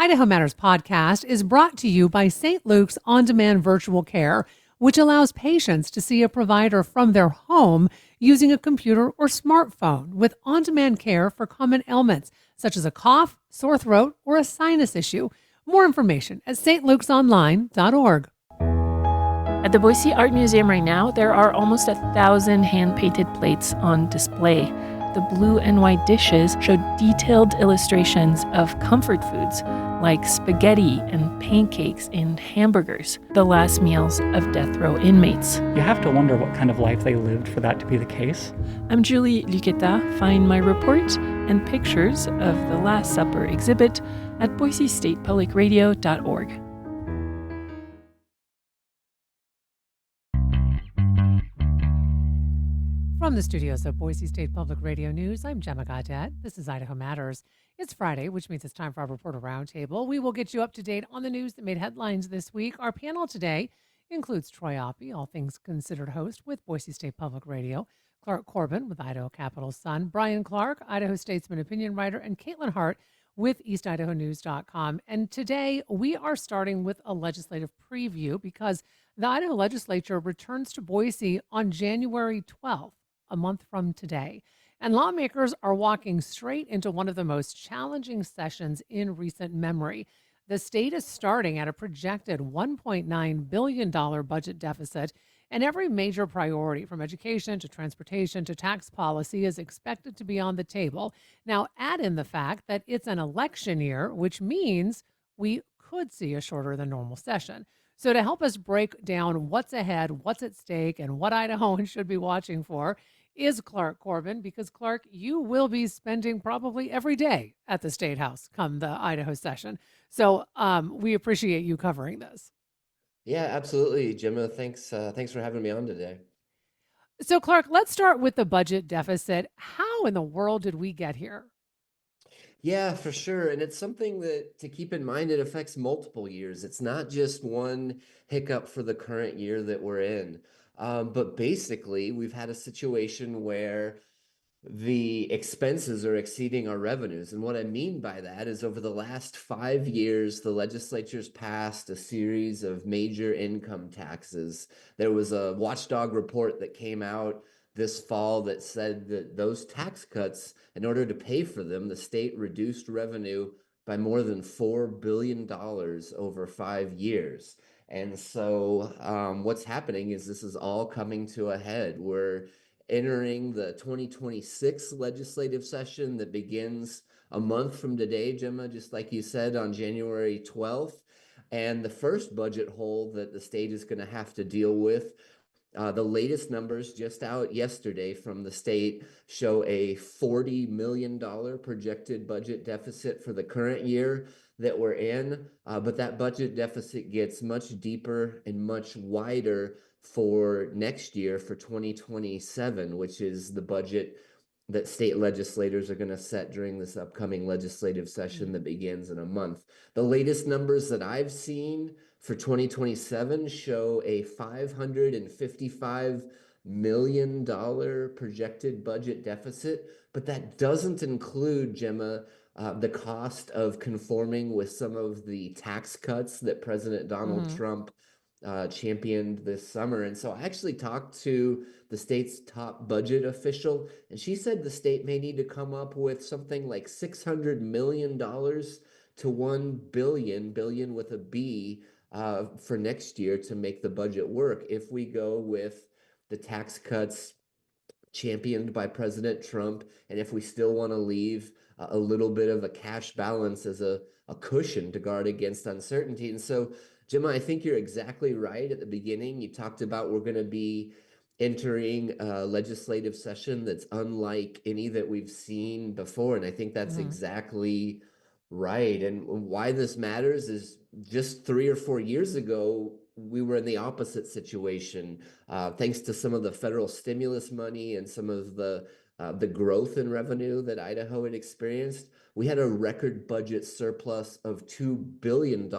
Idaho Matters podcast is brought to you by St. Luke's On-Demand Virtual Care, which allows patients to see a provider from their home using a computer or smartphone with on-demand care for common ailments such as a cough, sore throat, or a sinus issue. More information at stlukesonline.org. At the Boise Art Museum right now, there are almost 1,000 hand-painted plates on display. The blue and white dishes show detailed illustrations of comfort foods like spaghetti and pancakes and hamburgers, the last meals of death row inmates. You have to wonder what kind of life they lived for that to be the case. I'm Julie Luqueta. Find my report and pictures of the Last Supper exhibit at boisestatepublicradio.org. From the studios of Boise State Public Radio News, I'm Gemma Gaudet. This is Idaho Matters. It's Friday, which means it's time for our Reporter Roundtable. We will get you up to date on the news that made headlines this week. Our panel today includes Troy Oppie, All Things Considered host with Boise State Public Radio, Clark Corbin with Idaho Capital Sun, Brian Clark, Idaho Statesman opinion writer, and Caitlin Hart with EastIdahoNews.com. And today we are starting with a legislative preview because the Idaho legislature returns to Boise on January 12th. A month from today. And lawmakers are walking straight into one of the most challenging sessions in recent memory. The state is starting at a projected $1.9 billion budget deficit, and every major priority from education to transportation to tax policy is expected to be on the table. Now, add in the fact that it's an election year, which means we could see a shorter than normal session. So to help us break down what's ahead, what's at stake, and what Idahoans should be watching for is Clark Corbin, because Clark, you will be spending probably every day at the State House come the Idaho session. So we appreciate you covering this. Yeah, absolutely, Gemma. Thanks for having me on today. So Clark, let's start with the budget deficit. How in the world did we get here? Yeah, for sure. And it's something that to keep in mind, it affects multiple years. It's not just one hiccup for the current year that we're in. But basically, we've had a situation where the expenses are exceeding our revenues. And what I mean by that is over the last 5 years, the legislature's passed a series of major income taxes. There was a watchdog report that came out this fall that said that those tax cuts, in order to pay for them, the state reduced revenue by more than $4 billion over 5 years. And so what's happening is this is all coming to a head. We're entering the 2026 legislative session that begins a month from today, Gemma, just like you said, on January 12th. And the first budget hole that the state is going to have to deal with, the latest numbers just out yesterday from the state show a $40 million projected budget deficit for the current year that we're in. But that budget deficit gets much deeper and much wider for next year, for 2027, which is the budget that state legislators are going to set during this upcoming legislative session that begins in a month. The latest numbers that I've seen for 2027 show a $555 million projected budget deficit, but that doesn't include, Gemma, the cost of conforming with some of the tax cuts that President Donald Trump championed this summer. And so I actually talked to the state's top budget official, and she said the state may need to come up with something like $600 million to $1 billion with a B, for next year to make the budget work if we go with the tax cuts championed by President Trump, and if we still want to leave a little bit of a cash balance as a cushion to guard against uncertainty. And so, Gemma, I think you're exactly right. At the beginning, you talked about we're going to be entering a legislative session that's unlike any that we've seen before. And I think that's exactly right. And why this matters is just 3 or 4 years ago, we were in the opposite situation, thanks to some of the federal stimulus money and some of the growth in revenue that Idaho had experienced. We had a record budget surplus of $2 billion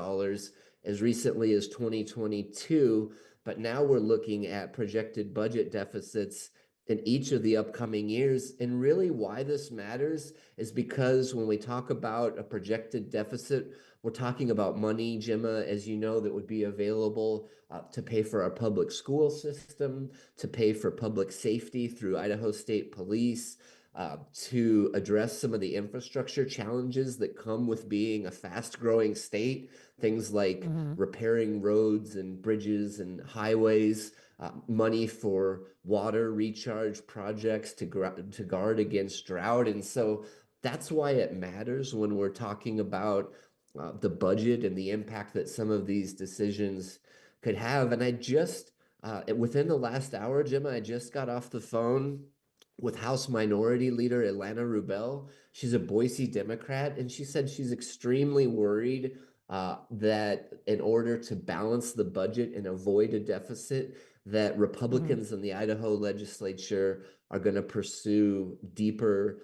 as recently as 2022, but now we're looking at projected budget deficits in each of the upcoming years. And really why this matters is because when we talk about a projected deficit, We're talking about money, Gemma, as you know, that would be available to pay for our public school system, to pay for public safety through Idaho State Police, to address some of the infrastructure challenges that come with being a fast-growing state, things like Mm-hmm. repairing roads and bridges and highways, money for water recharge projects to guard against drought. And so that's why it matters when we're talking about the budget and the impact that some of these decisions could have. And within the last hour, Jim, I just got off the phone with House Minority Leader Ilana Rubel. She's a Boise Democrat, and she said she's extremely worried that in order to balance the budget and avoid a deficit, that Mm-hmm. Republicans in the Idaho legislature are going to pursue deeper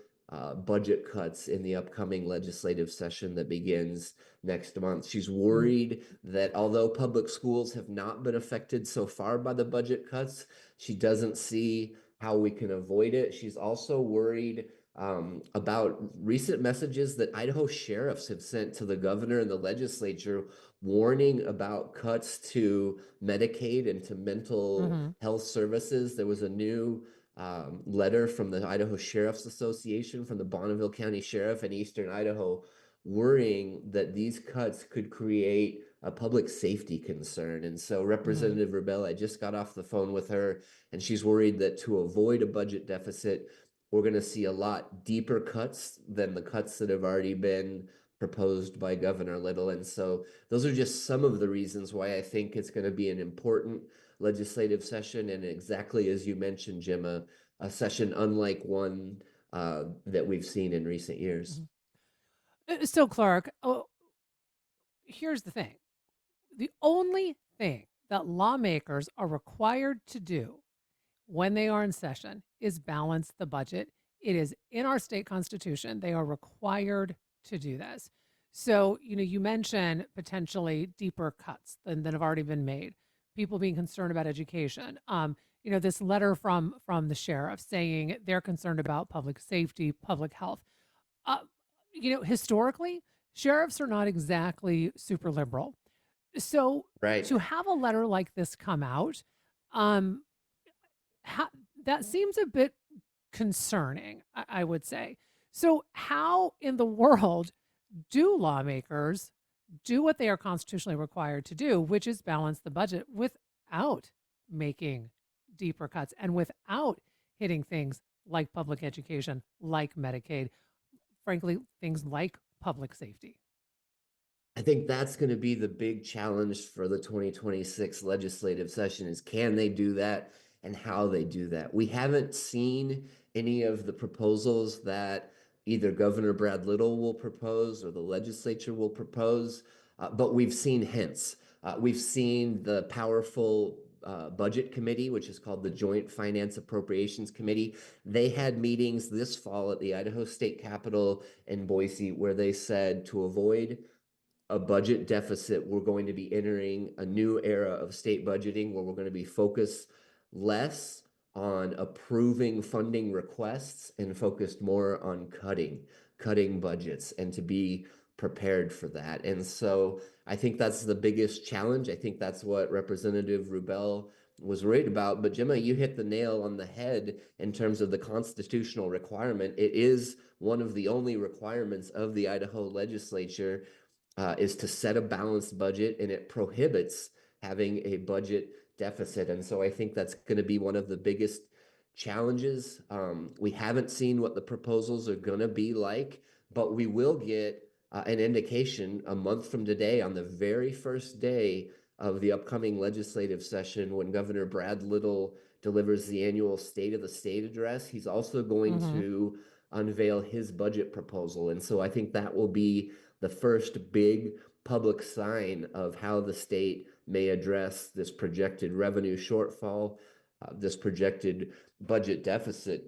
budget cuts in the upcoming legislative session that begins next month. She's worried that although public schools have not been affected so far by the budget cuts, she doesn't see how we can avoid it. She's also worried about recent messages that Idaho sheriffs have sent to the governor and the legislature warning about cuts to Medicaid and to mental Mm-hmm. health services. There was a new letter from the Idaho Sheriff's Association, from the Bonneville County Sheriff in Eastern Idaho, worrying that these cuts could create a public safety concern. And so Mm-hmm. Representative Rebel, I just got off the phone with her, and she's worried that to avoid a budget deficit, we're going to see a lot deeper cuts than the cuts that have already been proposed by Governor Little. And so those are just some of the reasons why I think it's going to be an important legislative session, and exactly as you mentioned, Jim, a session unlike one that we've seen in recent years. So, Clark, here's the thing. The only thing that lawmakers are required to do when they are in session is balance the budget. It is in our state constitution. They are required to do this. So, you mentioned potentially deeper cuts than have already been made. People being concerned about education. This letter from the sheriff saying they're concerned about public safety, public health. Uh, historically, sheriffs are not exactly super liberal. So Right. to have a letter like this come out, um, ha- that seems a bit concerning, I would say. So, how in the world do lawmakers do what they are constitutionally required to do, which is balance the budget without making deeper cuts and without hitting things like public education, like Medicaid, frankly, things like public safety? I think that's going to be the big challenge for the 2026 legislative session is can they do that and how they do that. We haven't seen any of the proposals that either Governor Brad Little will propose or the legislature will propose, but we've seen hints. We've seen the powerful budget committee, which is called the Joint Finance Appropriations Committee. They had meetings this fall at the Idaho State Capitol in Boise where they said to avoid a budget deficit, we're going to be entering a new era of state budgeting where we're going to be focused less on approving funding requests and focused more on cutting budgets and to be prepared for that. And so I think that's the biggest challenge. I think that's what Representative Rubel was worried about. But Gemma, you hit the nail on the head in terms of the constitutional requirement. It is one of the only requirements of the Idaho legislature is to set a balanced budget, and it prohibits having a budget deficit. And so I think that's going to be one of the biggest challenges. We haven't seen what the proposals are going to be like, but we will get an indication a month from today on the very first day of the upcoming legislative session when Governor Brad Little delivers the annual State of the State address. He's also going Mm-hmm. to unveil his budget proposal. And so I think that will be the first big public sign of how the state may address this projected revenue shortfall, this projected budget deficit.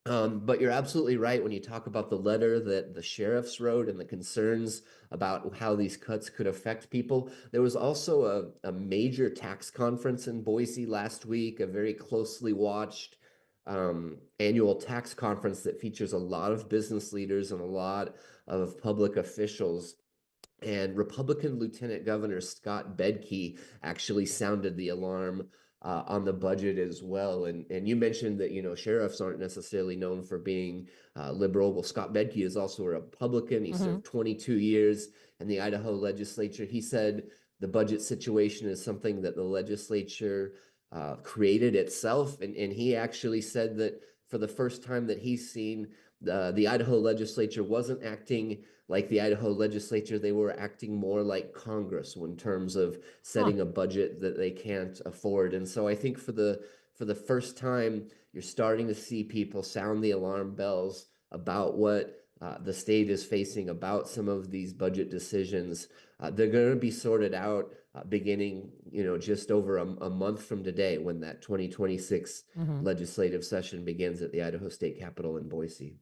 But you're absolutely right when you talk about the letter that the sheriffs wrote and the concerns about how these cuts could affect people. There was also a major tax conference in Boise last week, a very closely watched annual tax conference that features a lot of business leaders and a lot of public officials. And Republican Lieutenant Governor Scott Bedke actually sounded the alarm on the budget as well. And you mentioned that, sheriffs aren't necessarily known for being liberal. Well, Scott Bedke is also a Republican. He Mm-hmm. served 22 years in the Idaho legislature. He said the budget situation is something that the legislature created itself. And he actually said that for the first time that he's seen, the Idaho legislature wasn't acting like the Idaho legislature. They were acting more like Congress in terms of Huh. setting a budget that they can't afford. And so I think for the first time, you're starting to see people sound the alarm bells about what the state is facing, about some of these budget decisions. They're going to be sorted out beginning, just over a month from today, when that 2026 Mm-hmm. legislative session begins at the Idaho State Capitol in Boise.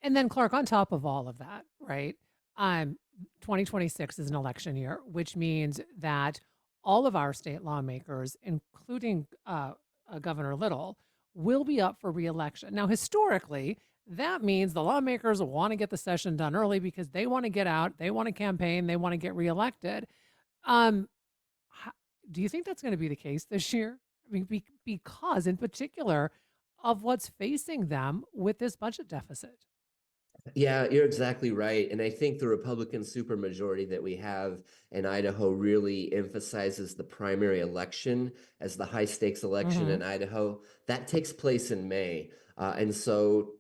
And then, Clark, on top of all of that, right? Um, 2026 is an election year, which means that all of our state lawmakers, including Governor Little, will be up for reelection. Now, historically, that means the lawmakers want to get the session done early because they want to get out, they want to campaign, they want to get reelected. Um, ho- do you think that's going to be the case this year? I mean, because in particular of what's facing them with this budget deficit. Yeah, you're exactly right. And I think the Republican supermajority that we have in Idaho really emphasizes the primary election as the high stakes election Mm-hmm. in Idaho. That takes place in May. And so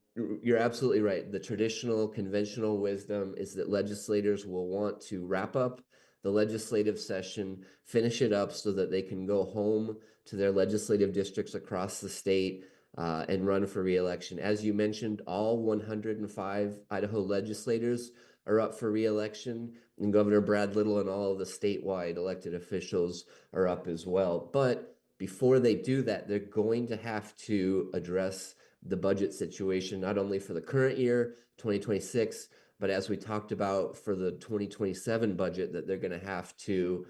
you're absolutely right. The traditional conventional wisdom is that legislators will want to wrap up the legislative session, finish it up so that they can go home to their legislative districts across the state and run for reelection. As you mentioned, all 105 Idaho legislators are up for reelection, and Governor Brad Little and all of the statewide elected officials are up as well. But before they do that, they're going to have to address the budget situation, not only for the current year, 2026, but as we talked about for the 2027 budget that they're going to have to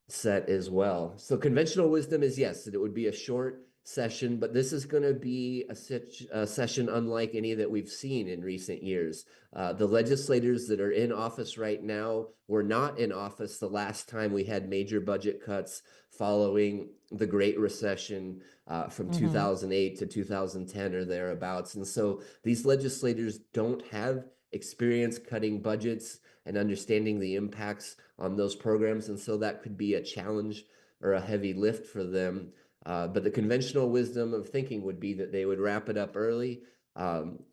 set as well. So conventional wisdom is yes, that it would be a short session, but this is going to be a session unlike any that we've seen in recent years. The legislators that are in office right now were not in office the last time we had major budget cuts following the Great Recession from Mm-hmm. 2008 to 2010 or thereabouts. And so these legislators don't have experience cutting budgets and understanding the impacts on those programs. And so that could be a challenge or a heavy lift for them. But the conventional wisdom of thinking would be that they would wrap it up early.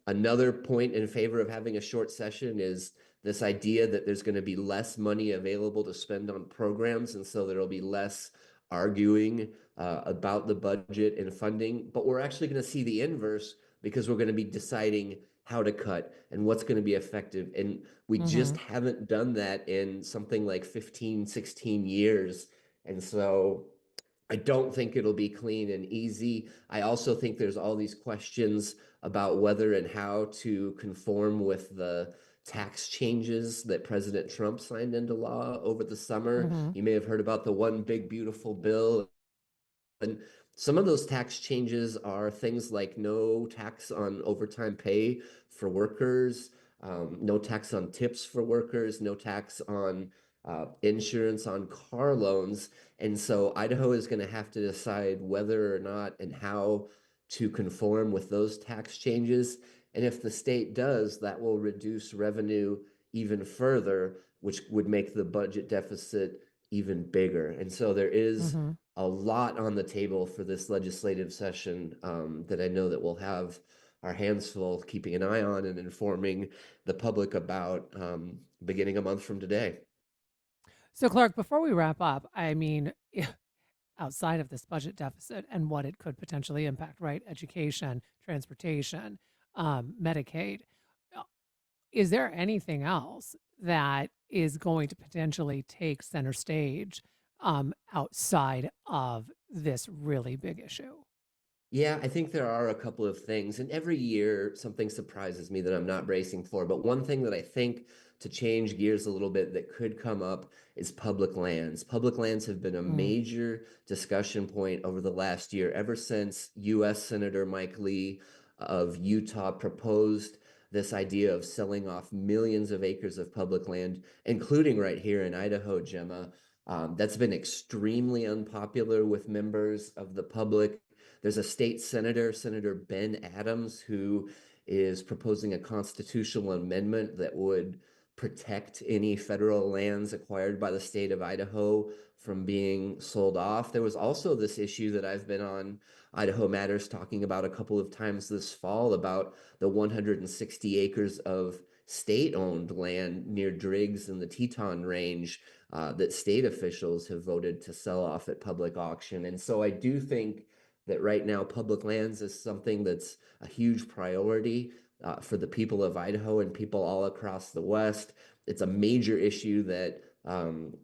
Another point in favor of having a short session is this idea that there's going to be less money available to spend on programs. And so there'll be less arguing about the budget and funding. But we're actually going to see the inverse because we're going to be deciding how to cut and what's going to be effective. And we Mm-hmm. just haven't done that in something like 15, 16 years. And so I don't think it'll be clean and easy. I also think there's all these questions about whether and how to conform with the tax changes that President Trump signed into law over the summer. Mm-hmm. You may have heard about the one big beautiful bill. And some of those tax changes are things like no tax on overtime pay for workers, no tax on tips for workers, no tax on insurance on car loans. And so Idaho is going to have to decide whether or not and how to conform with those tax changes. And if the state does, that will reduce revenue even further, which would make the budget deficit even bigger. And so there is Mm-hmm. a lot on the table for this legislative session that I know that we'll have our hands full keeping an eye on and informing the public about beginning a month from today. So, Clark, before we wrap up, I mean, outside of this budget deficit and what it could potentially impact, right? Education, transportation, Medicaid. uh, Is there anything else that is going to potentially take center stage outside of this really big issue? Yeah, I think there are a couple of things, and every year something surprises me that I'm not bracing for. But one thing that I think to change gears a little bit that could come up is public lands. Public lands have been a Mm, major discussion point over the last year, ever since U.S. Senator Mike Lee of Utah proposed this idea of selling off millions of acres of public land, including right here in Idaho, Gemma. That's been extremely unpopular with members of the public. There's a state senator, Senator Ben Adams, who is proposing a constitutional amendment that would protect any federal lands acquired by the state of Idaho from being sold off. There was also this issue that I've been on Idaho Matters talking about a couple of times this fall about the 160 acres of state-owned land near Driggs in the Teton Range that state officials have voted to sell off at public auction. And so I do think that right now public lands is something that's a huge priority for the people of Idaho and people all across the West. It's a major issue that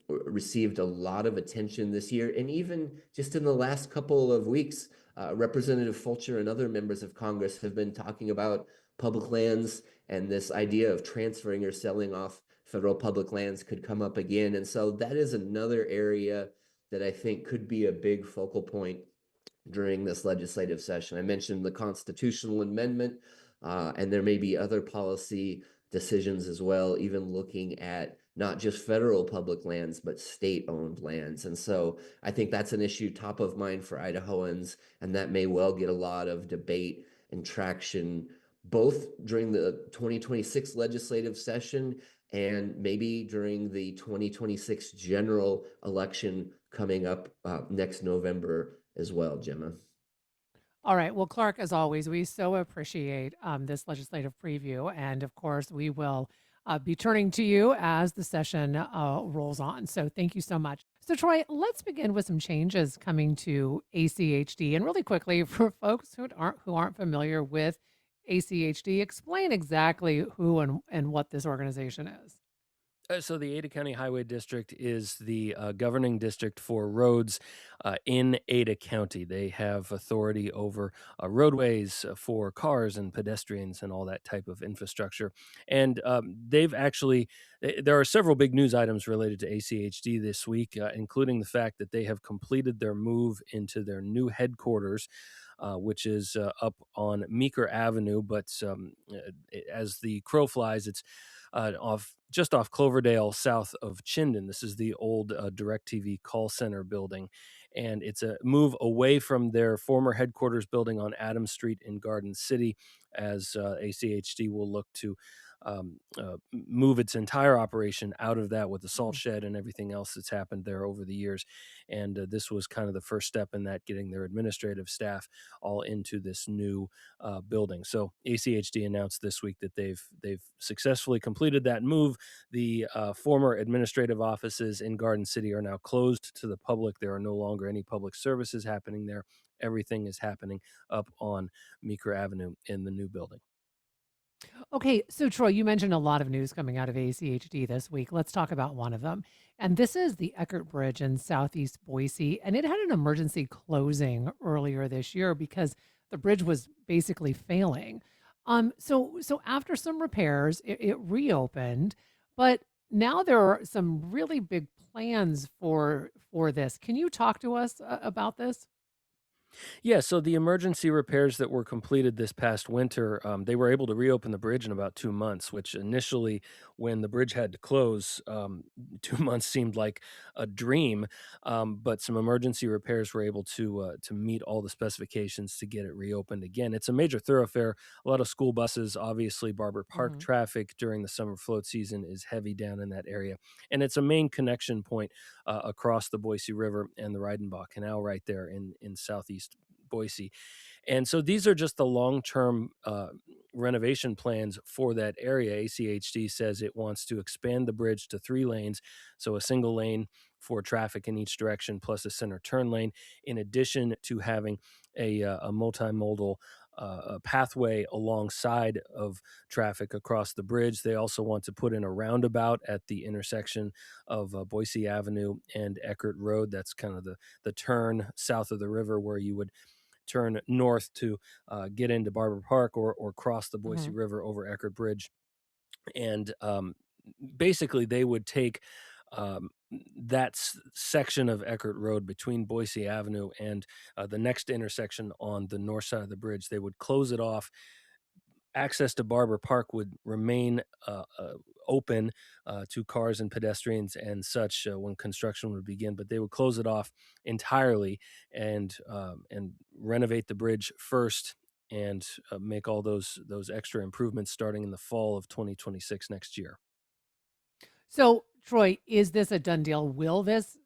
received a lot of attention this year. And even just in the last couple of weeks, Representative Fulcher and other members of Congress have been talking about public lands, and this idea of transferring or selling off federal public lands could come up again. And so that is another area that I think could be a big focal point during this legislative session. I mentioned the constitutional amendment, and there may be other policy decisions as well, even looking at not just federal public lands, but state-owned lands. And so I think that's an issue top of mind for Idahoans, and that may well get a lot of debate and traction, both during the 2026 legislative session and maybe during the 2026 general election coming up next November as well, Gemma. All right. Well, Clark, as always, we so appreciate this legislative preview. And of course, we will be turning to you as the session rolls on. So thank you so much. So, Troy, let's begin with some changes coming to ACHD. And really quickly, for folks who aren't familiar with ACHD, explain exactly who and what this organization is. So the Ada County Highway District is the governing district for roads in Ada County. They have authority over roadways for cars and pedestrians and all that type of infrastructure. And there are several big news items related to ACHD this week, including the fact that they have completed their move into their new headquarters. Which is up on Meeker Avenue, but as the crow flies, it's just off Cloverdale, south of Chinden. This is the old DirecTV call center building, and it's a move away from their former headquarters building on Adams Street in Garden City, as ACHD will look to move its entire operation out of that with the salt shed and everything else that's happened there over the years. And this was kind of the first step in that, getting their administrative staff all into this new building. So ACHD announced this week that they've successfully completed that move. The former administrative offices in Garden City are now closed to the public. There are no longer any public services happening there. Everything is happening up on Meeker Avenue in the new building. Okay, so Troy, you mentioned a lot of news coming out of ACHD this week. Let's talk about one of them. And this is the Eckert Bridge in Southeast Boise. And it had an emergency closing earlier this year because the bridge was basically failing. So after some repairs, it reopened, but now there are some really big plans for this. Can you talk to us about this? Yeah, so the emergency repairs that were completed this past winter, they were able to reopen the bridge in about 2 months, which initially, when the bridge had to close, 2 months seemed like a dream. But some emergency repairs were able to meet all the specifications to get it reopened again. It's a major thoroughfare. A lot of school buses, obviously, Barber Park Hmm. traffic during the summer float season is heavy down in that area, and it's a main connection point across the Boise River and the Reidenbach Canal right there in southeast Boise. And so these are just the long term renovation plans for that area. ACHD says it wants to expand the bridge to 3 lanes, so a single lane for traffic in each direction, plus a center turn lane, in addition to having a multimodal a pathway alongside of traffic across the bridge. They also want to put in a roundabout at the intersection of Boise Avenue and Eckert Road. That's kind of the turn south of the river where you would turn north to get into Barber Park or cross the Boise Hmm. River over Eckert Bridge. And basically, they would take that section of Eckert Road between Boise Avenue and the next intersection on the north side of the bridge. They would close it off access to Barber Park would remain open to cars and pedestrians and such when construction would begin, but they would close it off entirely and renovate the bridge first and make all those extra improvements starting in the fall of 2026 next year. So, Troy, is this a done deal? Will this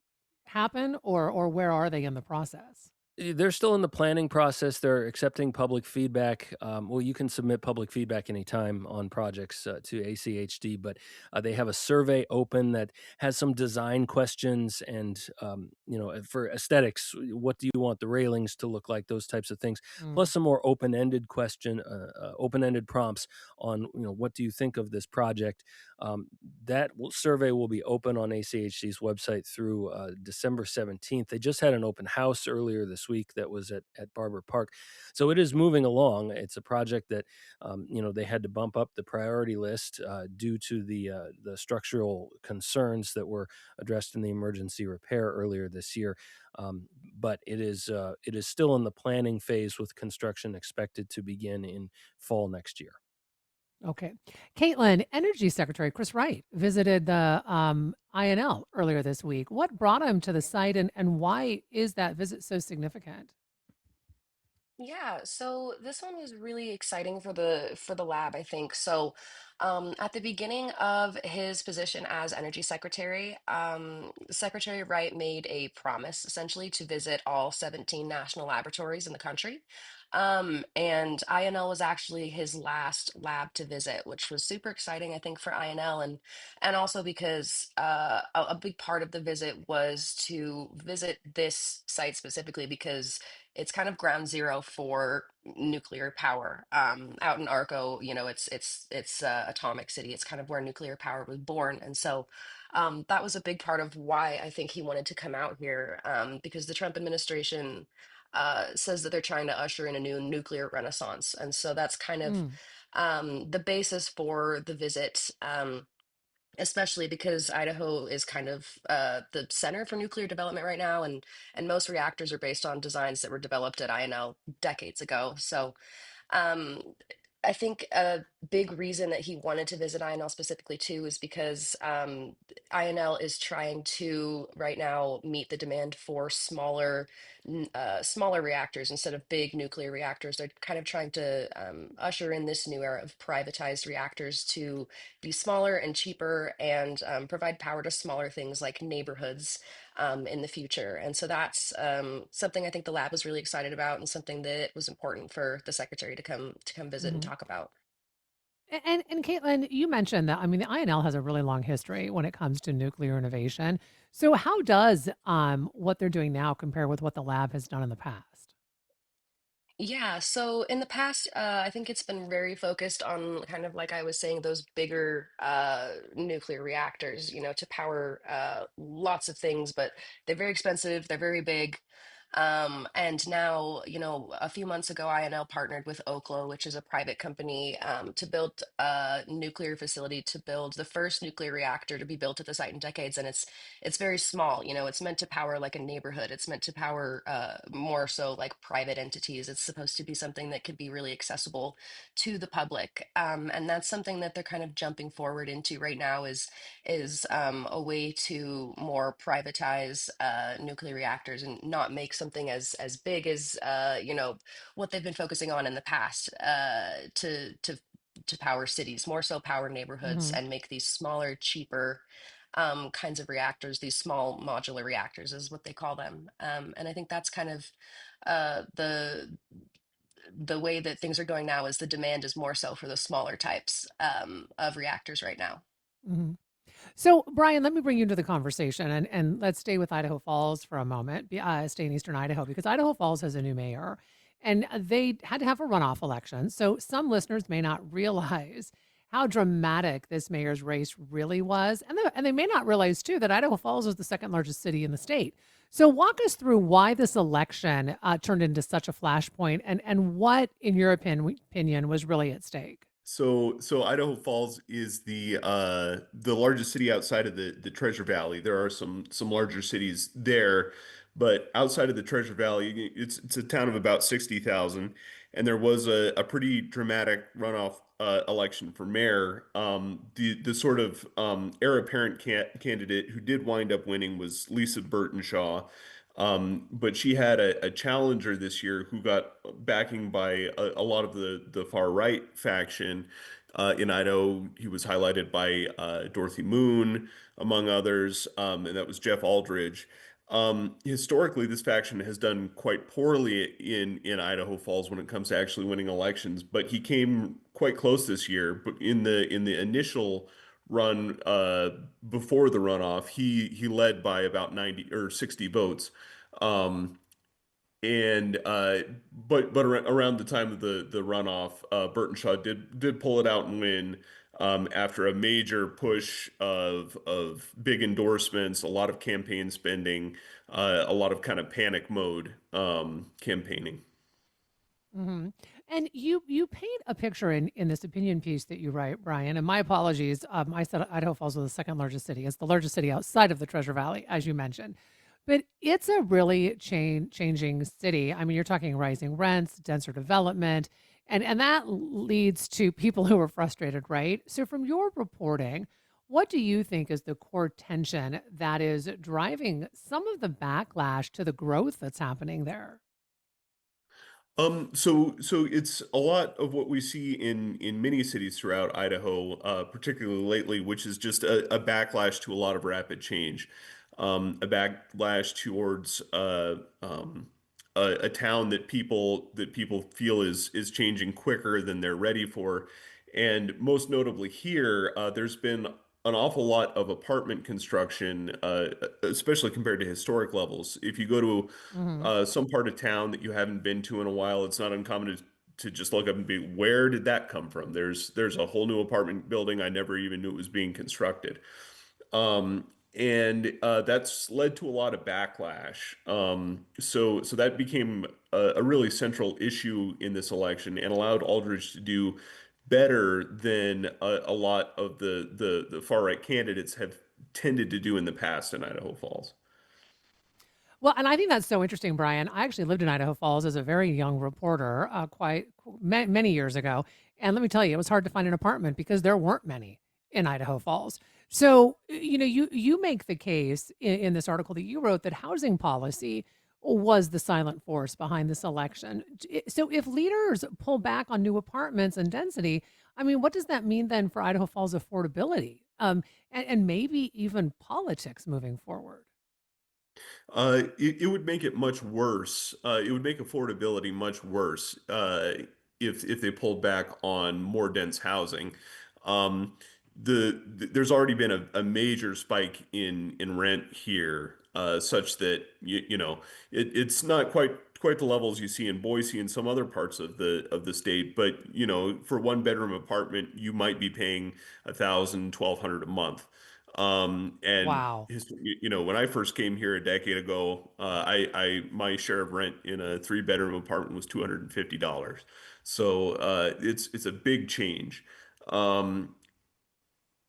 happen, or where are they in the process? They're still in the planning process. They're accepting public feedback. Well, you can submit public feedback anytime on projects to ACHD, but they have a survey open that has some design questions and, for aesthetics, what do you want the railings to look like? Those types of things, plus Mm, some more open-ended prompts on, what do you think of this project? Survey will be open on ACHD's website through December 17th. They just had an open house earlier this week that was at Barber Park. So it is moving along. It's a project that, they had to bump up the priority list due to the structural concerns that were addressed in the emergency repair earlier this year. But it is still in the planning phase with construction expected to begin in fall next year. okay. Caitlin, Energy Secretary Chris Wright visited the INL earlier this week. What brought him to the site, and why is that visit so significant? Yeah, so this one was really exciting for the lab, I think. At the beginning of his position as Energy Secretary, Secretary Wright made a promise essentially to visit all 17 national laboratories in the country. And INL was actually his last lab to visit, which was super exciting, I think, for INL, and also because a big part of the visit was to visit this site specifically because it's kind of ground zero for nuclear power. Out in Arco, it's atomic city. It's kind of where nuclear power was born, and so that was a big part of why I think he wanted to come out here, because the Trump administration says that they're trying to usher in a new nuclear renaissance, and so that's kind of Mm, the basis for the visit. Especially because Idaho is kind of the center for nuclear development right now, and most reactors are based on designs that were developed at INL decades ago. Um, I think a big reason that he wanted to visit INL specifically too is because INL is trying to right now meet the demand for smaller reactors instead of big nuclear reactors. They're kind of trying to usher in this new era of privatized reactors to be smaller and cheaper and provide power to smaller things like neighborhoods in the future. And so that's something I think the lab was really excited about, and something that was important for the secretary to come visit and mhm. talk about. And Caitlin, you mentioned that, I mean, the INL has a really long history when it comes to nuclear innovation. So how does what they're doing now compare with what the lab has done in the past? Yeah, so in the past, I think it's been very focused on kind of like I was saying, those bigger nuclear reactors, to power lots of things, but they're very expensive, they're very big. And now, a few months ago, INL partnered with Oklo, which is a private company, to build a nuclear facility to build the first nuclear reactor to be built at the site in decades. And it's very small. It's meant to power like a neighborhood. It's meant to power more so like private entities. It's supposed to be something that could be really accessible to the public. And that's something that they're kind of jumping forward into right now is a way to more privatize nuclear reactors and not make something as big as what they've been focusing on in the past to power cities, more so power neighborhoods, Hmm. and make these smaller, cheaper kinds of reactors. These small modular reactors is what they call them, and I think that's kind of the way that things are going now. Is the demand is more so for the smaller types of reactors right now. Hmm. So, Brian, let me bring you into the conversation, and let's stay with Idaho Falls for a moment. Stay in Eastern Idaho because Idaho Falls has a new mayor, and they had to have a runoff election. So, some listeners may not realize how dramatic this mayor's race really was, and they may not realize too that Idaho Falls is the second largest city in the state. So, walk us through why this election turned into such a flashpoint, and what, in your opinion, was really at stake. So Idaho Falls is the largest city outside of the Treasure Valley. There are some larger cities there, but outside of the Treasure Valley, it's a town of about 60,000, and there was a pretty dramatic runoff election for mayor. The sort of heir apparent candidate who did wind up winning was Lisa Burtonshaw. But she had a challenger this year who got backing by a lot of the far right faction in Idaho. He was highlighted by Dorothy Moon, among others, and that was Jeff Aldridge. Historically, this faction has done quite poorly in Idaho Falls when it comes to actually winning elections, but he came quite close this year. But in the initial run before the runoff, he led by about 90 or 60 votes. Um, and around the time of the runoff, Burtonshaw did pull it out and win after a major push of big endorsements, a lot of campaign spending, a lot of kind of panic mode campaigning. Hmm. And you paint a picture in this opinion piece that you write, Brian. And my apologies. I said Idaho Falls was the second largest city. It's the largest city outside of the Treasure Valley, as you mentioned. But it's a really changing city. I mean, you're talking rising rents, denser development, and that leads to people who are frustrated, right? So, from your reporting, what do you think is the core tension that is driving some of the backlash to the growth that's happening there? So it's a lot of what we see in many cities throughout Idaho, particularly lately, which is just a backlash to a lot of rapid change, a backlash towards a town that people feel is changing quicker than they're ready for, and most notably here, there's been an awful lot of apartment construction, especially compared to historic levels. If you go to Hmm. some part of town that you haven't been to in a while, it's not uncommon to just look up and be, where did that come from? There's a whole new apartment building I never even knew it was being constructed. And That's led to a lot of backlash. So that became a really central issue in this election and allowed Aldridge to do better than a lot of the far right candidates have tended to do in the past in Idaho Falls. Well, and I think that's so interesting, Brian. I actually lived in Idaho Falls as a very young reporter, many years ago. And let me tell you, it was hard to find an apartment because there weren't many in Idaho Falls. So, you make the case in this article that you wrote that housing policy was the silent force behind this election. So, if leaders pull back on new apartments and density, I mean, what does that mean then for Idaho Falls affordability, and maybe even politics moving forward? It would make it much worse. It would make affordability much worse if they pulled back on more dense housing. Um, there's already been a major spike in rent here, such that it's not quite the levels you see in Boise and some other parts of the state. But for one bedroom apartment, you might be paying 1,000, 1,200 a month. Wow. When I first came here a decade ago, my share of rent in a three-bedroom apartment was $250. So it's a big change. Um,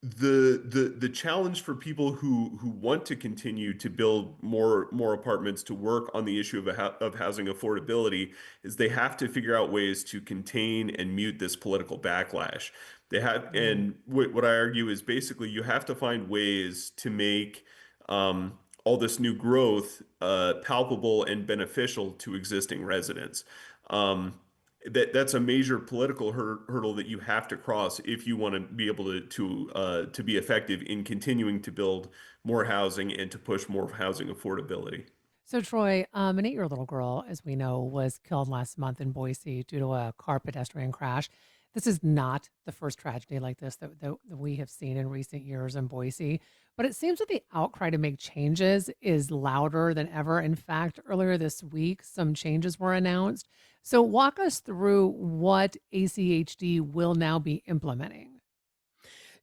the challenge for people who want to continue to build more apartments to work on the issue of housing affordability is they have to figure out ways to contain and mute this political backlash. They have, Mhm. and what I argue is basically you have to find ways to make all this new growth palpable and beneficial to existing residents. Um, that's a major political hurdle that you have to cross if you want to be able to be effective in continuing to build more housing and to push more housing affordability. So, Troy, an 8-year little girl, as we know, was killed last month in Boise due to a car pedestrian crash. This is not the first tragedy like this that we have seen in recent years in Boise, but it seems that the outcry to make changes is louder than ever. In fact, earlier this week, some changes were announced. So, walk us through what ACHD will now be implementing.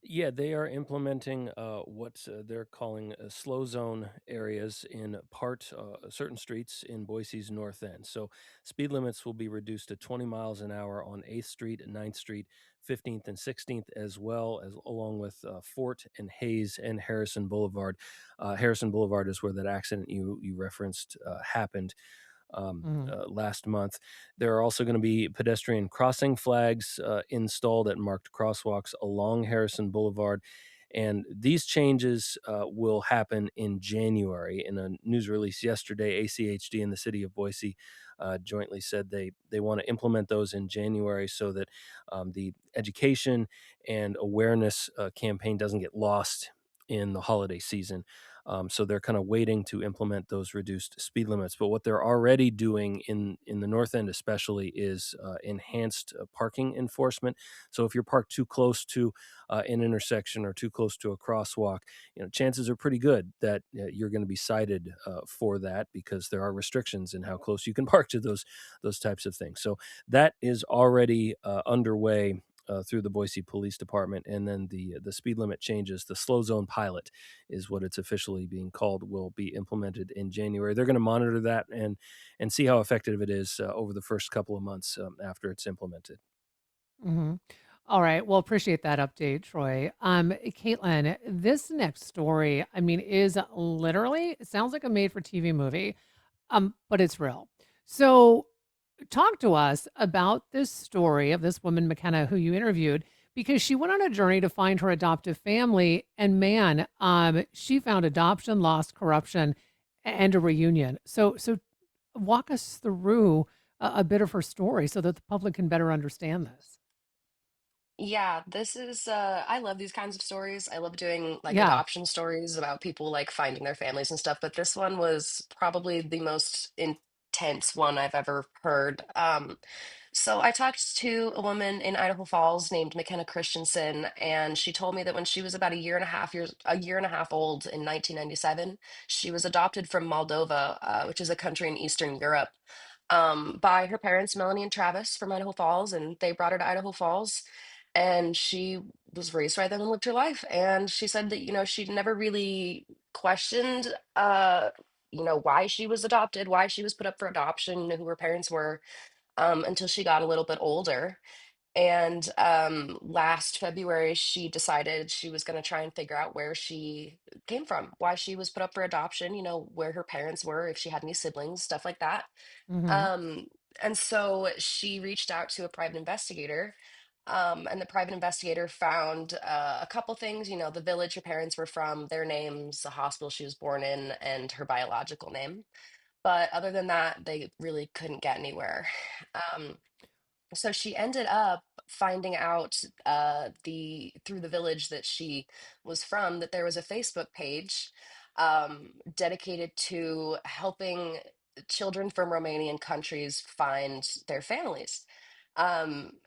Yeah, they are implementing what they're calling slow zone areas in certain streets in Boise's north end. So speed limits will be reduced to 20 miles an hour on 8th Street and 9th Street, 15th and 16th, as well as along with Fort and Hayes and Harrison Boulevard. Harrison Boulevard is where that accident you referenced happened. Mhm. last month. There are also going to be pedestrian crossing flags installed at marked crosswalks along Harrison Boulevard. And these changes will happen in January. In a news release yesterday, ACHD and the city of Boise jointly said they want to implement those in January so that the education and awareness campaign doesn't get lost in the holiday season. So they're kind of waiting to implement those reduced speed limits. But what they're already doing in the North End, especially, is enhanced parking enforcement. So if you're parked too close to an intersection or too close to a crosswalk, chances are pretty good that you're going to be cited for that because there are restrictions in how close you can park to those types of things. So that is already underway through the Boise Police Department, and then the speed limit changes. The slow zone pilot is what it's officially being called. Will be implemented in January. They're going to monitor that and see how effective it is over the first couple of months after it's implemented. Mhm. All right. Well, appreciate that update, Troy. Caitlin, this next story, I mean, is literally, it sounds like a made for TV movie, but it's real. So, talk to us about this story of this woman, McKenna, who you interviewed, because she went on a journey to find her adoptive family. And man, she found adoption, loss, corruption, and a reunion. So walk us through a bit of her story so that the public can better understand this. Yeah, this is I love these kinds of stories. I love doing like Yeah. adoption stories about people like finding their families and stuff, but this one was probably the most intense one I've ever heard. So I talked to a woman in Idaho Falls named McKenna Christensen, and she told me that when she was about a year and a half old in 1997, she was adopted from Moldova, which is a country in Eastern Europe, by her parents, Melanie and Travis from Idaho Falls, and they brought her to Idaho Falls, and she was raised by them and lived her life. And she said that, she'd never really questioned, why she was adopted, why she was put up for adoption, who her parents were, until she got a little bit older. And last February, she decided she was going to try and figure out where she came from, why she was put up for adoption, where her parents were, if she had any siblings, stuff like that. Hmm. Um, and so she reached out to a private investigator. And the private investigator found a couple things, the village her parents were from, their names, the hospital she was born in, and her biological name. But other than that, they really couldn't get anywhere. Um, so she ended up finding out the through the village that she was from that there was a Facebook page dedicated to helping children from Romanian countries find their families.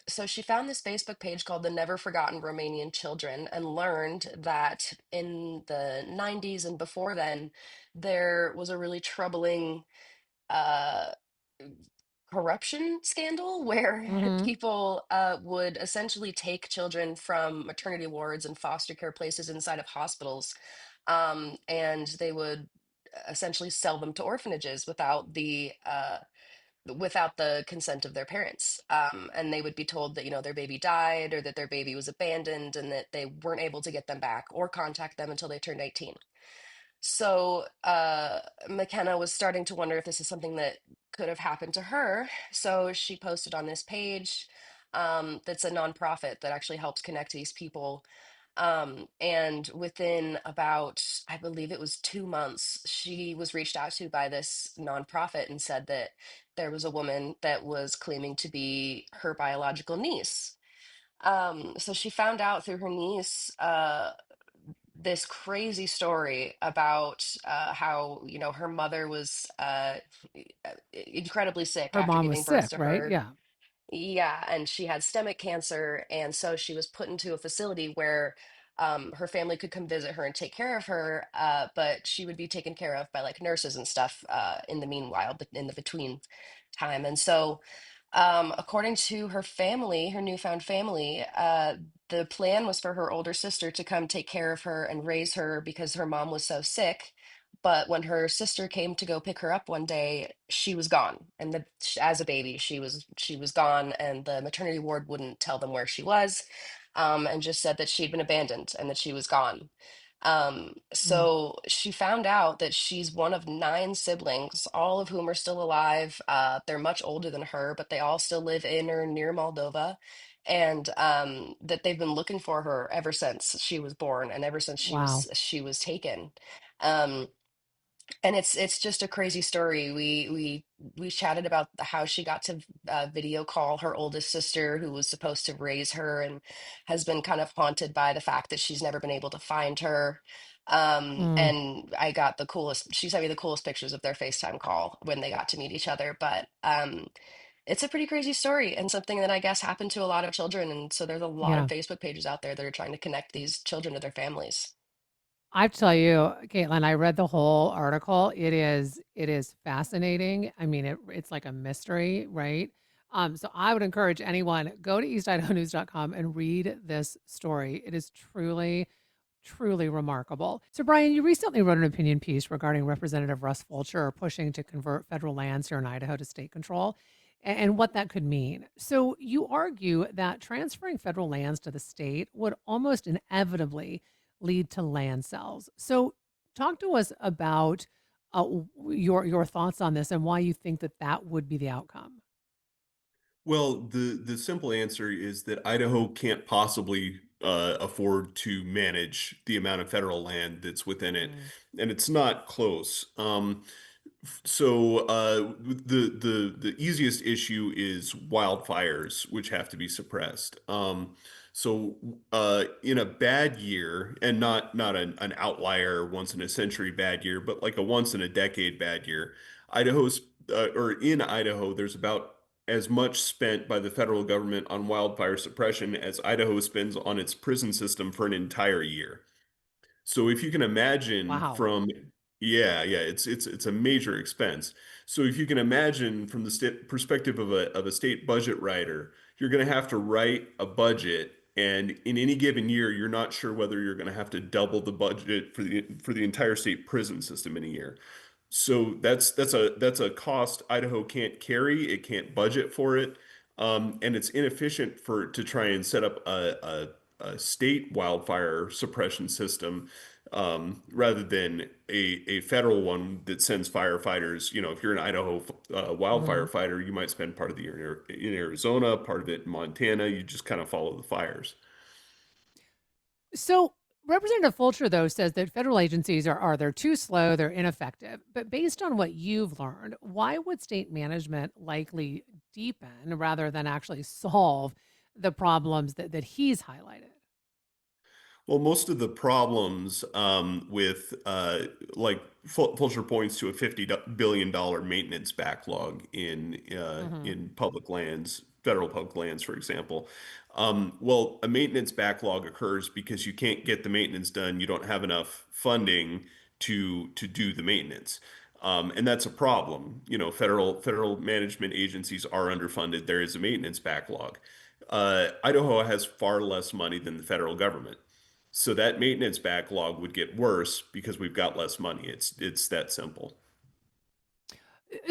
So she found this Facebook page called the Never Forgotten Romanian Children and learned that in the 90s and before then, there was a really troubling uh, corruption scandal where Hmm. people would essentially take children from maternity wards and foster care places inside of hospitals, and they would essentially sell them to orphanages without the consent of their parents. And they would be told that their baby died or that their baby was abandoned and that they weren't able to get them back or contact them until they turned 18. So McKenna was starting to wonder if this is something that could have happened to her. So she posted on this page that's a nonprofit that actually helps connect these people. And within about, I believe it was 2 months, she was reached out to by this nonprofit and said that there was a woman that was claiming to be her biological niece. So she found out through her niece this crazy story about how her mother was incredibly sick Her after mom was giving birth sick, to right? her. Yeah. Yeah, and she had stomach cancer, and so she was put into a facility where her family could come visit her and take care of her, but she would be taken care of by like nurses and stuff in the meanwhile, but in the between time. And so according to her family, her newfound family, the plan was for her older sister to come take care of her and raise her because her mom was so sick. But when her sister came to go pick her up one day, she was gone. And as a baby, she was gone, and the maternity ward wouldn't tell them where she was, and just said that she'd been abandoned and that she was gone. Mm. So she found out that she's one of 9 siblings, all of whom are still alive. They're much older than her, but they all still live in or near Moldova. And that they've been looking for her ever since she was born and ever since Wow. she was taken. Um, and it's just a crazy story. We chatted about how she got to video call her oldest sister, who was supposed to raise her, and has been kind of haunted by the fact that she's never been able to find her. Mm. And I got the coolest. She sent me the coolest pictures of their FaceTime call when they got to meet each other. But it's a pretty crazy story and something that I guess happened to a lot of children. And so there's a lot of Yeah. Facebook pages out there that are trying to connect these children to their families. I have to tell you, Caitlin, I read the whole article. It is fascinating. I mean, it's like a mystery, right? So I would encourage anyone, go to eastidahonews.com and read this story. It is truly, truly remarkable. So, Brian, you recently wrote an opinion piece regarding Representative Russ Fulcher pushing to convert federal lands here in Idaho to state control and what that could mean. So, you argue that transferring federal lands to the state would almost inevitably lead to land sales. So, talk to us about your thoughts on this and why you think that that would be the outcome. Well, the simple answer is that Idaho can't possibly afford to manage the amount of federal land that's within it, Mm. and it's not close. The easiest issue is wildfires, which have to be suppressed. In a bad year, and not an outlier once in a century bad year, but like a once in a decade bad year, Idaho's or in Idaho, there's about as much spent by the federal government on wildfire suppression as Idaho spends on its prison system for an entire year. So if you can imagine Wow. from yeah, it's a major expense. So if you can imagine from the perspective of a state budget writer, you're going to have to write a budget, and in any given year, you're not sure whether you're going to have to double the budget for the entire state prison system in a year. So that's a cost Idaho can't carry. It can't budget for it, and it's inefficient for to try and set up a state wildfire suppression system rather than a federal one that sends firefighters. You know, if you're an Idaho wildfire Mhm. fighter, you might spend part of the year in Arizona, part of it in Montana. You just kind of follow the fires. So Representative Fulcher, though, says that federal agencies are they're too slow, they're ineffective. But based on what you've learned, why would state management likely deepen rather than actually solve the problems that he's highlighted? Well, most of the problems with like Fulcher points to a $50 billion maintenance backlog Hmm. in public lands, federal public lands, for example. Well, a maintenance backlog occurs because you can't get the maintenance done. You don't have enough funding to do the maintenance. And that's a problem. You know, federal management agencies are underfunded. There is a maintenance backlog. Idaho has far less money than the federal government. So that maintenance backlog would get worse because we've got less money. It's that simple.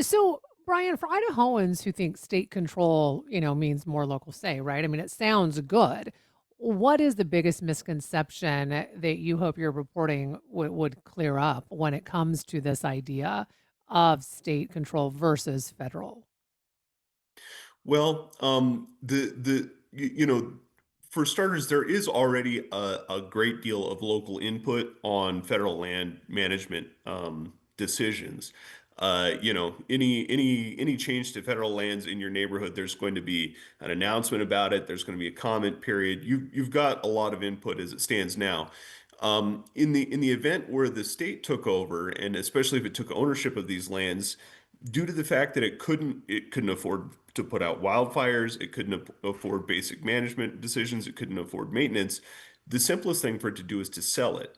So, Brian, for Idahoans who think state control, means more local say, right? I mean, it sounds good. What is the biggest misconception that you hope your reporting would clear up when it comes to this idea of state control versus federal? Well, you know, for starters, there is already a great deal of local input on federal land management decisions. Any change to federal lands in your neighborhood, there's going to be an announcement about it. There's going to be a comment period. You've got a lot of input as it stands now. In the event where the state took over, and especially if it took ownership of these lands, due to the fact that it couldn't afford to put out wildfires, it couldn't afford basic management decisions, it couldn't afford maintenance. The simplest thing for it to do is to sell it.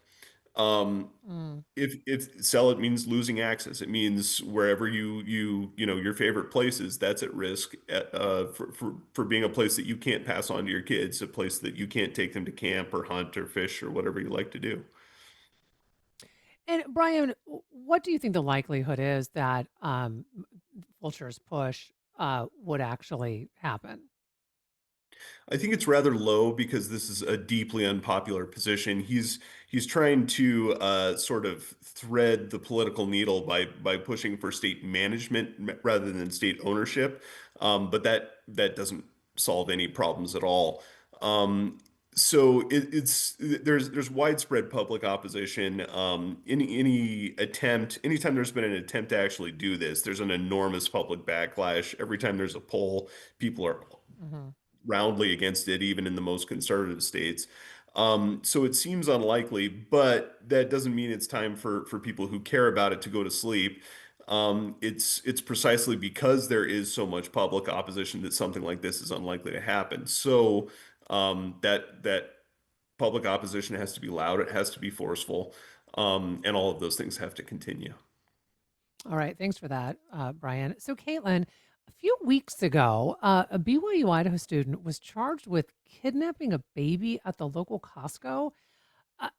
Um, Mm. if sell it means losing access, it means wherever your favorite places, that's at risk for being a place that you can't pass on to your kids, a place that you can't take them to camp or hunt or fish or whatever you like to do. And Brian, what do you think the likelihood is that Fulcher's push would actually happen? I think it's rather low because this is a deeply unpopular position. He's trying to sort of thread the political needle by pushing for state management rather than state ownership, but that doesn't solve any problems at all. Um, it's there's widespread public opposition. Anytime there's been an attempt to actually do this, there's an enormous public backlash. Every time there's a poll, people are Mhm. roundly against it, even in the most conservative states. So it seems unlikely, but that doesn't mean it's time for people who care about it to go to sleep. It's precisely because there is so much public opposition that something like this is unlikely to happen. So that public opposition has to be loud, it has to be forceful, and all of those things have to continue. All right. Thanks for that, Brian. So, Caitlin, a few weeks ago, a BYU Idaho student was charged with kidnapping a baby at the local Costco.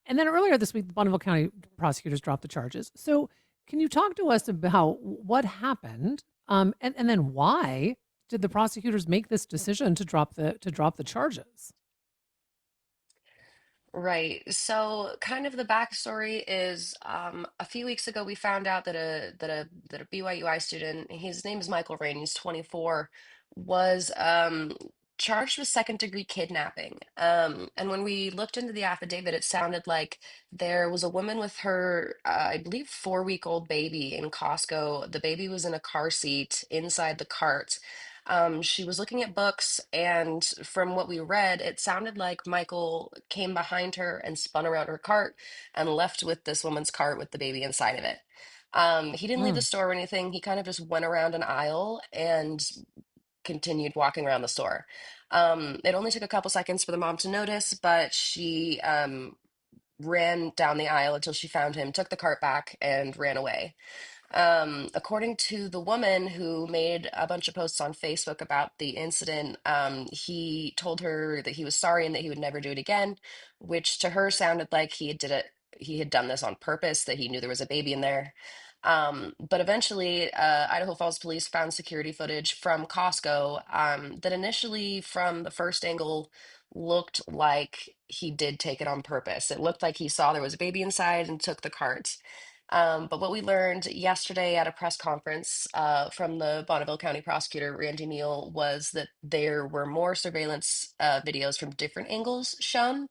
And then earlier this week, the Bonneville County prosecutors dropped the charges. So, can you talk to us about what happened, and then why did the prosecutors make this decision to drop the charges? Right. So, kind of the backstory is, a few weeks ago we found out that a BYUI student, his name is Michael Rain, he's 24, was charged with second degree kidnapping. And when we looked into the affidavit, it sounded like there was a woman with her, I believe, 4-week-old baby in Costco. The baby was in a car seat inside the cart. She was looking at books, and from what we read, it sounded like Michael came behind her and spun around her cart and left with this woman's cart with the baby inside of it. He didn't leave the Mm. store or anything. He kind of just went around an aisle and continued walking around the store. It only took a couple seconds for the mom to notice, but she ran down the aisle until she found him, took the cart back, and ran away. According to the woman who made a bunch of posts on Facebook about the incident, he told her that he was sorry and that he would never do it again, which to her sounded like he had done this on purpose, that he knew there was a baby in there. But eventually, Idaho Falls police found security footage from Costco that initially, from the first angle, looked like he did take it on purpose. It looked like he saw there was a baby inside and took the cart. But what we learned yesterday at a press conference from the Bonneville County prosecutor, Randy Neal, was that there were more surveillance videos from different angles shown.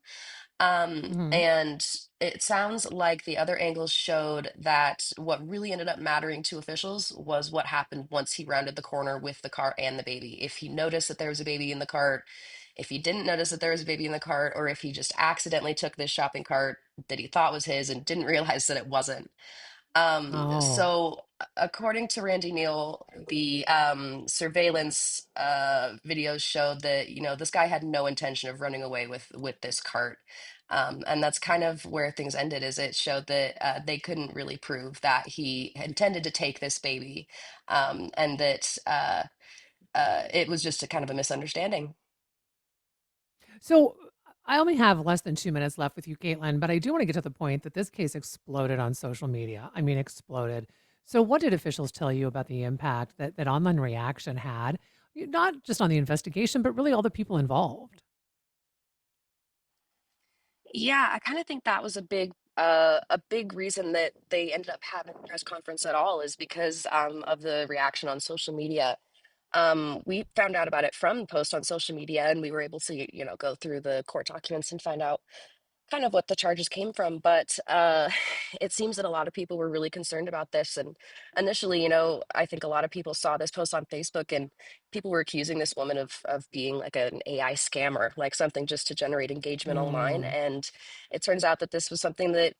Hmm. And it sounds like the other angles showed that what really ended up mattering to officials was what happened once he rounded the corner with the car and the baby. If he noticed that there was a baby in the cart, if he didn't notice that there was a baby in the cart, or if he just accidentally took this shopping cart that he thought was his and didn't realize that it wasn't. Oh. So according to Randy Neal, the surveillance videos showed that, this guy had no intention of running away with this cart. And that's kind of where things ended, is it showed that they couldn't really prove that he intended to take this baby, and that it was just a kind of a misunderstanding. So I only have less than 2 minutes left with you, Caitlin, but I do want to get to the point that this case exploded on social media. I mean, exploded. So, what did officials tell you about the impact that online reaction had, not just on the investigation, but really all the people involved? Yeah, I kind of think that was a big reason that they ended up having a press conference at all, is because of the reaction on social media. We found out about it from posts on social media, and we were able to, go through the court documents and find out kind of what the charges came from. But it seems that a lot of people were really concerned about this. And initially, I think a lot of people saw this post on Facebook, and people were accusing this woman of being like an AI scammer, like something just to generate engagement online. Mm. And it turns out that this was something that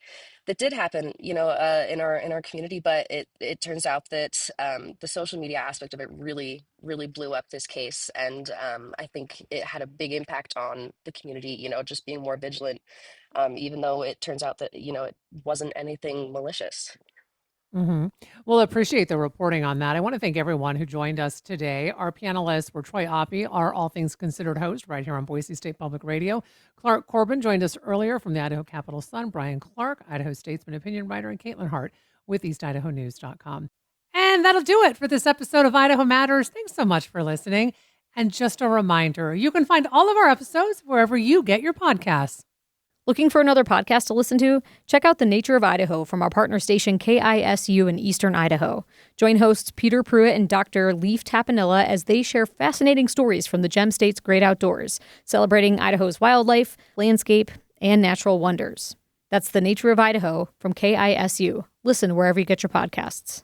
did happen, in our community. But it turns out that the social media aspect of it really, really blew up this case. And I think it had a big impact on the community, just being more vigilant, even though it turns out that, it wasn't anything malicious. Hmm. Well, appreciate the reporting on that. I want to thank everyone who joined us today. Our panelists were Troy Oppie, our All Things Considered host right here on Boise State Public Radio. Clark Corbin joined us earlier from the Idaho Capital Sun. Brian Clark, Idaho Statesman opinion writer, and Caitlin Hart with EastIdahoNews.com. And that'll do it for this episode of Idaho Matters. Thanks so much for listening. And just a reminder, you can find all of our episodes wherever you get your podcasts. Looking for another podcast to listen to? Check out The Nature of Idaho from our partner station KISU in Eastern Idaho. Join hosts Peter Pruitt and Dr. Leif Tapanilla as they share fascinating stories from the Gem State's great outdoors, celebrating Idaho's wildlife, landscape, and natural wonders. That's The Nature of Idaho from KISU. Listen wherever you get your podcasts.